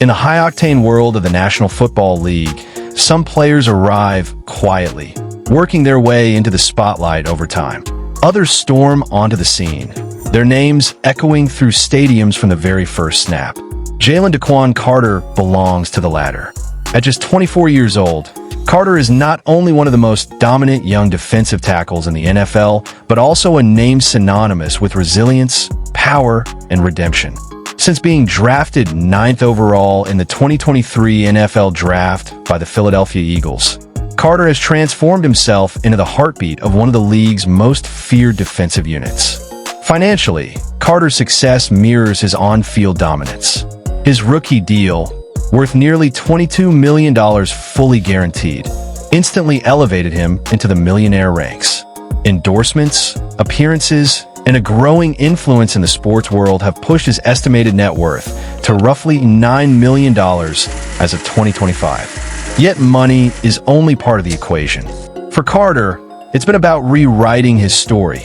In the high-octane world of the National Football League, some players arrive quietly, working their way into the spotlight over time. Others storm onto the scene, their names echoing through stadiums from the very first snap. Jalen Da'Quan Carter belongs to the latter. At just 24 years old, Carter is not only one of the most dominant young defensive tackles in the NFL, but also a name synonymous with resilience, power, and redemption. Since being drafted 9th overall in the 2023 NFL Draft by the Philadelphia Eagles, Carter has transformed himself into the heartbeat of one of the league's most feared defensive units. Financially, Carter's success mirrors his on-field dominance. His rookie deal, worth nearly $22 million fully guaranteed, instantly elevated him into the millionaire ranks. Endorsements, appearances, and a growing influence in the sports world have pushed his estimated net worth to roughly $9 million as of 2025. Yet money is only part of the equation. For Carter, it's been about rewriting his story,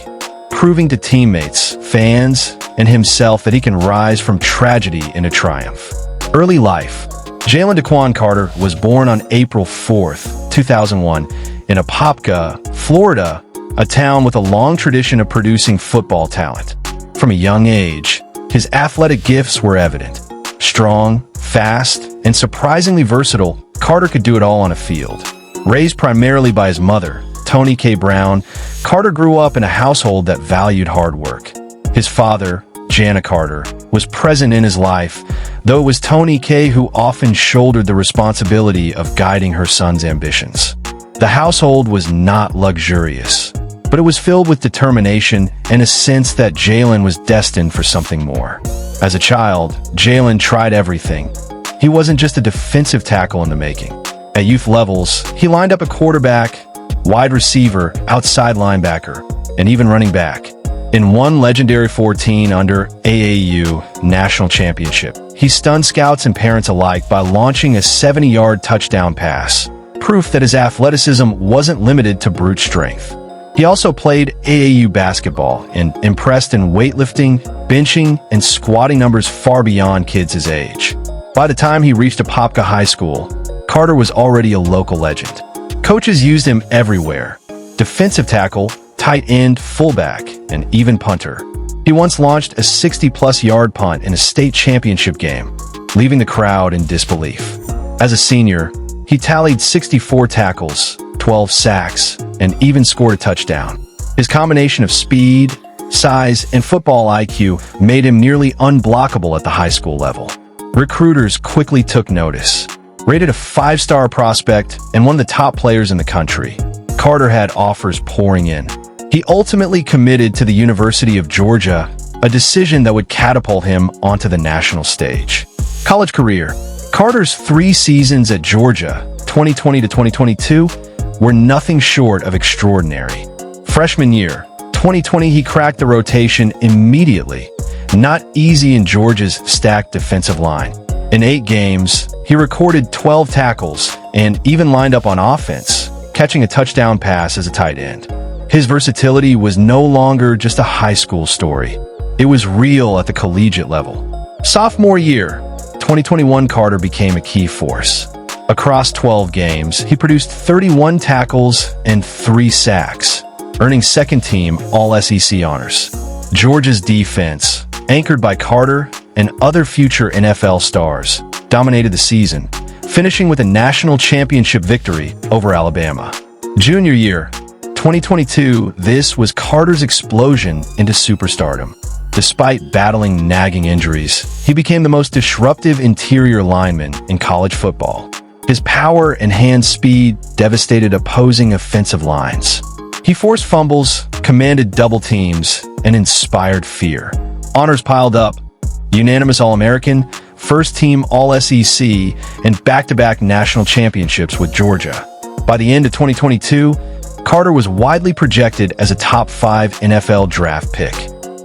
proving to teammates, fans, and himself that he can rise from tragedy into triumph. Early life. Jalen Da'Quan Carter was born on April 4th, 2001, in Apopka, Florida, a town with a long tradition of producing football talent. From a young age, his athletic gifts were evident. Strong, fast, and surprisingly versatile, Carter could do it all on a field. Raised primarily by his mother, Toni K. Brown, Carter grew up in a household that valued hard work. His father, Jana Carter, was present in his life, though it was Toni K. who often shouldered the responsibility of guiding her son's ambitions. The household was not luxurious, but it was filled with determination and a sense that Jalen was destined for something more. As a child, Jalen tried everything. He wasn't just a defensive tackle in the making. At youth levels, he lined up a quarterback, wide receiver, outside linebacker, and even running back. In one legendary 14 under AAU National Championship, he stunned scouts and parents alike by launching a 70-yard touchdown pass, proof that his athleticism wasn't limited to brute strength. He also played AAU basketball and impressed in weightlifting, benching, and squatting numbers far beyond kids his age. By the time he reached Apopka High School, Carter was already a local legend. Coaches used him everywhere: defensive tackle, tight end, fullback, and even punter. He once launched a 60-plus yard punt in a state championship game, leaving the crowd in disbelief. As a senior, he tallied 64 tackles, 12 sacks, and even scored a touchdown. His combination of speed, size, and football IQ made him nearly unblockable at the high school level. Recruiters quickly took notice. Rated a 5-star prospect and one of the top players in the country, Carter had offers pouring in. He ultimately committed to the University of Georgia, a decision that would catapult him onto the national stage. College career. Carter's 3 seasons at Georgia, 2020 to 2022, were nothing short of extraordinary. Freshman year, 2020, he cracked the rotation immediately. Not easy in Georgia's stacked defensive line. In 8 games, he recorded 12 tackles and even lined up on offense, catching a touchdown pass as a tight end. His versatility was no longer just a high school story. It was real at the collegiate level. Sophomore year, 2021, Carter became a key force. Across 12 games, he produced 31 tackles and 3 sacks, earning second-team All-SEC honors. Georgia's defense, anchored by Carter and other future NFL stars, dominated the season, finishing with a national championship victory over Alabama. Junior year, 2022, this was Carter's explosion into superstardom. Despite battling nagging injuries, he became the most disruptive interior lineman in college football. His power and hand speed devastated opposing offensive lines. He forced fumbles, commanded double teams, and inspired fear. Honors piled up: unanimous All-American, first-team All-SEC, and back-to-back national championships with Georgia. By the end of 2022, Carter was widely projected as a top 5 NFL draft pick.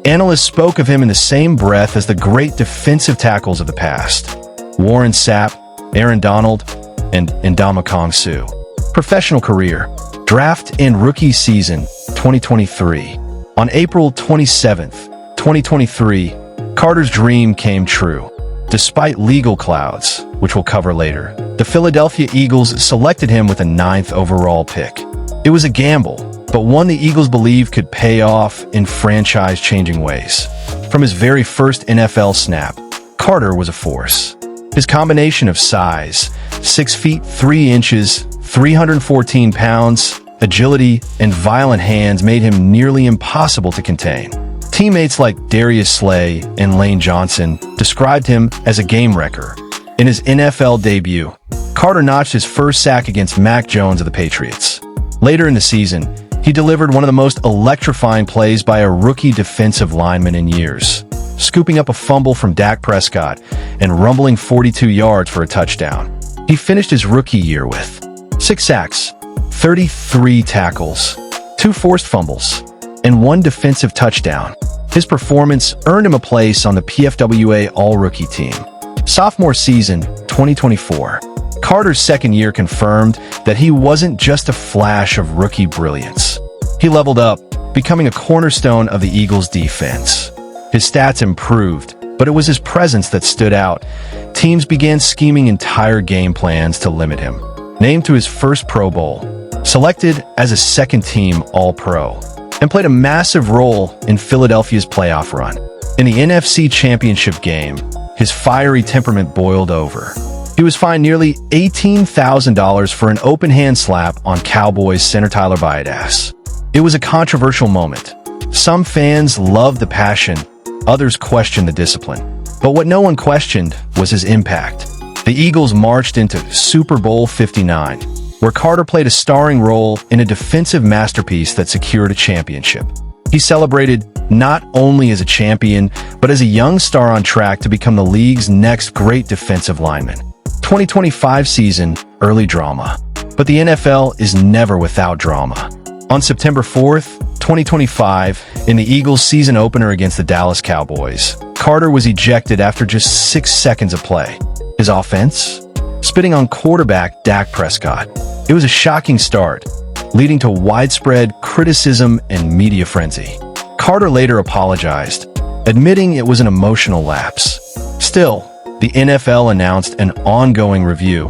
Analysts spoke of him in the same breath as the great defensive tackles of the past: Warren Sapp, Aaron Donald, and Ndamukong Suh. Professional career. Draft and rookie season, 2023. On April 27th, 2023, Carter's dream came true. Despite legal clouds, which we'll cover later, the Philadelphia Eagles selected him with a 9th overall pick. It was a gamble, but one the Eagles believed could pay off in franchise-changing ways. From his very first NFL snap, Carter was a force. His combination of size, 6 feet 3 inches, 314 pounds, agility, and violent hands made him nearly impossible to contain. Teammates like Darius Slay and Lane Johnson described him as a game wrecker. In his NFL debut, Carter notched his first sack against Mac Jones of the Patriots. Later in the season, he delivered one of the most electrifying plays by a rookie defensive lineman in years, scooping up a fumble from Dak Prescott and rumbling 42 yards for a touchdown. He finished his rookie year with 6 sacks, 33 tackles, 2 forced fumbles, and 1 defensive touchdown. His performance earned him a place on the PFWA All-Rookie team. Sophomore season, 2024. Carter's second year confirmed that he wasn't just a flash of rookie brilliance. He leveled up, becoming a cornerstone of the Eagles' defense. His stats improved, but it was his presence that stood out. Teams began scheming entire game plans to limit him. Named to his first Pro Bowl, selected as a second-team All-Pro, and played a massive role in Philadelphia's playoff run. In the NFC Championship game, his fiery temperament boiled over. He was fined nearly $18,000 for an open-hand slap on Cowboys center Tyler Biadasz. It was a controversial moment. Some fans loved the passion, others questioned the discipline. But what no one questioned was his impact. The Eagles marched into Super Bowl 59, where Carter played a starring role in a defensive masterpiece that secured a championship. He celebrated not only as a champion, but as a young star on track to become the league's next great defensive lineman. 2025 season, early drama. But the NFL is never without drama. On September 4th, 2025, in the Eagles' season opener against the Dallas Cowboys, Carter was ejected after just 6 seconds of play. His offense? Spitting on quarterback Dak Prescott. It was a shocking start, leading to widespread criticism and media frenzy. Carter later apologized, admitting it was an emotional lapse. Still, the NFL announced an ongoing review,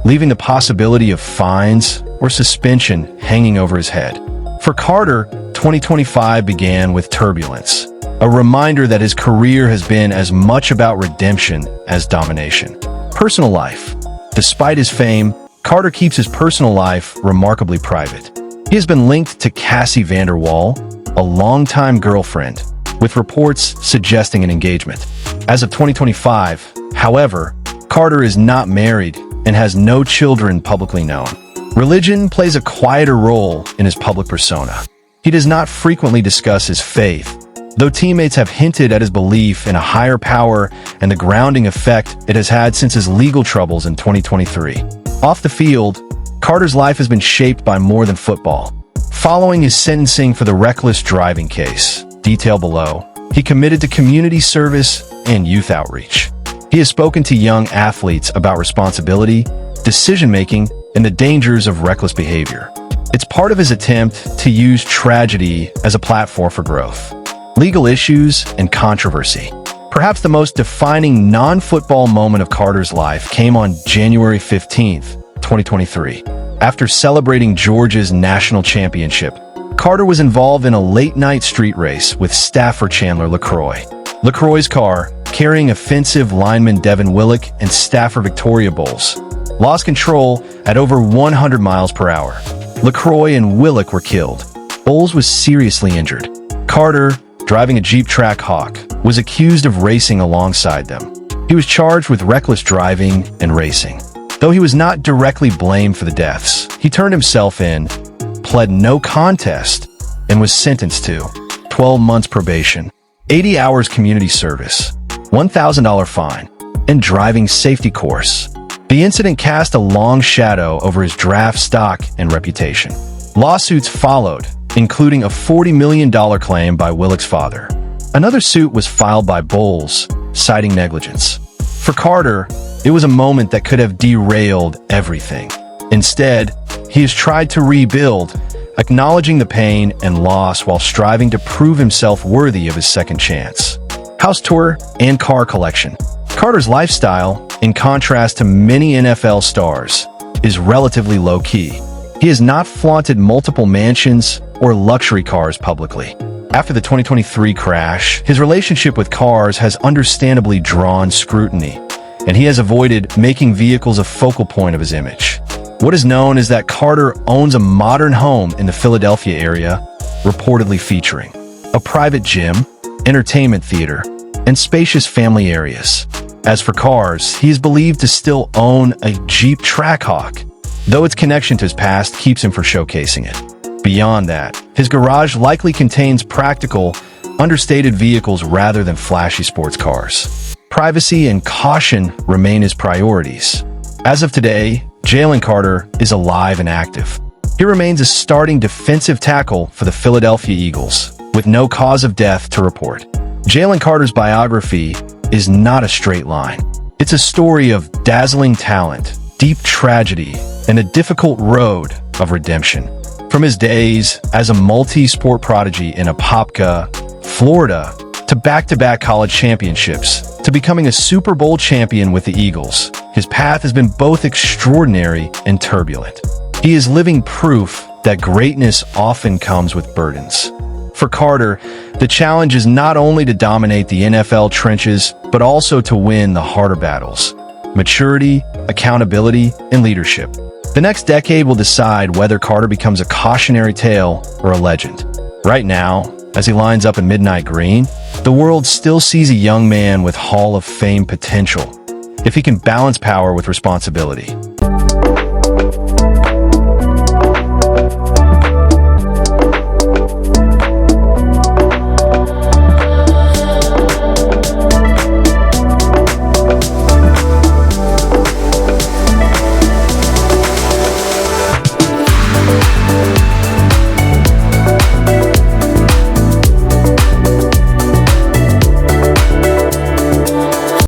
leaving the possibility of fines or suspension hanging over his head. For Carter, 2025 began with turbulence, a reminder that his career has been as much about redemption as domination. Personal life. Despite his fame, Carter keeps his personal life remarkably private. He has been linked to Cassie Vanderwall, a longtime girlfriend, with reports suggesting an engagement. As of 2025, however, Carter is not married and has no children publicly known. Religion plays a quieter role in his public persona. He does not frequently discuss his faith, though teammates have hinted at his belief in a higher power and the grounding effect it has had since his legal troubles in 2023. Off the field, Carter's life has been shaped by more than football. Following his sentencing for the reckless driving case, detailed below, he committed to community service and youth outreach. He has spoken to young athletes about responsibility, decision-making, and the dangers of reckless behavior. It's part of his attempt to use tragedy as a platform for growth. Legal issues and controversy. Perhaps the most defining non-football moment of Carter's life came on January 15th, 2023. After celebrating Georgia's national championship, Carter was involved in a late-night street race with staffer Chandler LaCroix. LaCroix's car, carrying offensive lineman Devin Willock and staffer Victoria Bowles, lost control at over 100 miles per hour. LaCroix and Willock were killed. Bowles was seriously injured. Carter, driving a Jeep Trackhawk, was accused of racing alongside them. He was charged with reckless driving and racing. Though he was not directly blamed for the deaths, he turned himself in, pled no contest, and was sentenced to 12 months probation, 80 hours community service, $1,000 fine, and driving safety course. The incident cast a long shadow over his draft stock and reputation. Lawsuits followed, including a $40 million claim by Willock's father. Another suit was filed by Bowles, citing negligence. For Carter, it was a moment that could have derailed everything. Instead, he has tried to rebuild, acknowledging the pain and loss while striving to prove himself worthy of his second chance. House tour and car collection. Carter's lifestyle, in contrast to many NFL stars, is relatively low-key. He has not flaunted multiple mansions or luxury cars publicly. After the 2023 crash, his relationship with cars has understandably drawn scrutiny, and he has avoided making vehicles a focal point of his image. What is known is that Carter owns a modern home in the Philadelphia area, reportedly featuring a private gym, entertainment theater, and spacious family areas. As for cars, he is believed to still own a Jeep Trackhawk, though its connection to his past keeps him from showcasing it. Beyond that, his garage likely contains practical, understated vehicles rather than flashy sports cars. Privacy and caution remain his priorities. As of today, Jalen Carter is alive and active. He remains a starting defensive tackle for the Philadelphia Eagles, with no cause of death to report. Jalen Carter's biography is not a straight line. It's a story of dazzling talent, deep tragedy, and a difficult road of redemption. From his days as a multi-sport prodigy in Apopka, Florida, to back-to-back college championships, to becoming a Super Bowl champion with the Eagles, his path has been both extraordinary and turbulent. He is living proof that greatness often comes with burdens. For Carter, the challenge is not only to dominate the NFL trenches, but also to win the harder battles: maturity, accountability, and leadership. The next decade will decide whether Carter becomes a cautionary tale or a legend. Right now, as he lines up in midnight green, the world still sees a young man with Hall of Fame potential, if he can balance power with responsibility.